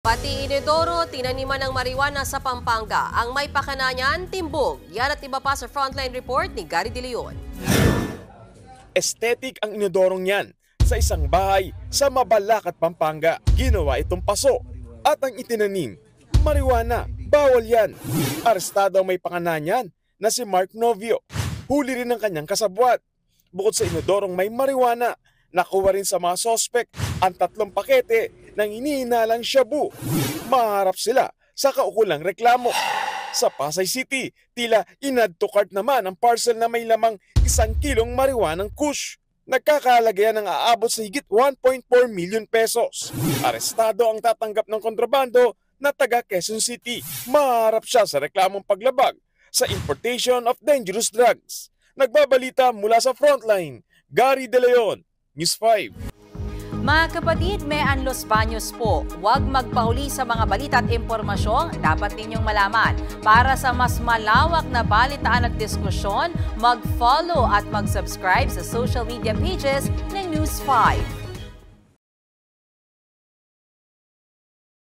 Pati inidoro, tinaniman ng marijuana sa Pampanga. Ang may pakana niyan, timbog. Yan at iba pa sa Frontline Report ni Gary De Leon. Aesthetic ang inidorong yan. Sa isang bahay sa Mabalacat, Pampanga, ginawa itong paso. At ang itinanim, marijuana. Bawal yan. Arestado ang may pakana niyan na si Mark Novio. Huli rin ang kanyang kasabwat. Bukod sa inidorong may marijuana, nakuha rin sa mga sospek ang 3 pakete ng inihinalang shabu. Maharap sila sa kaukulang reklamo. Sa Pasay City, tila in-add to cart naman ang parcel na may lamang 1 kilong marijuanang kush. Nagkakahalaga ng aabot sa higit 1.4 million pesos. Arestado ang tatanggap ng kontrabando na taga Quezon City. Maharap siya sa reklamong paglabag sa importation of dangerous drugs. Nagbabalita mula sa Frontline, Gary De Leon, News 5. Mga kapatid, Mean Los Baños po. Huwag magpahuli sa mga balita at impormasyong dapat ninyong malaman. Para sa mas malawak na balitaan at diskusyon, mag-follow at mag-subscribe sa social media pages ng News 5.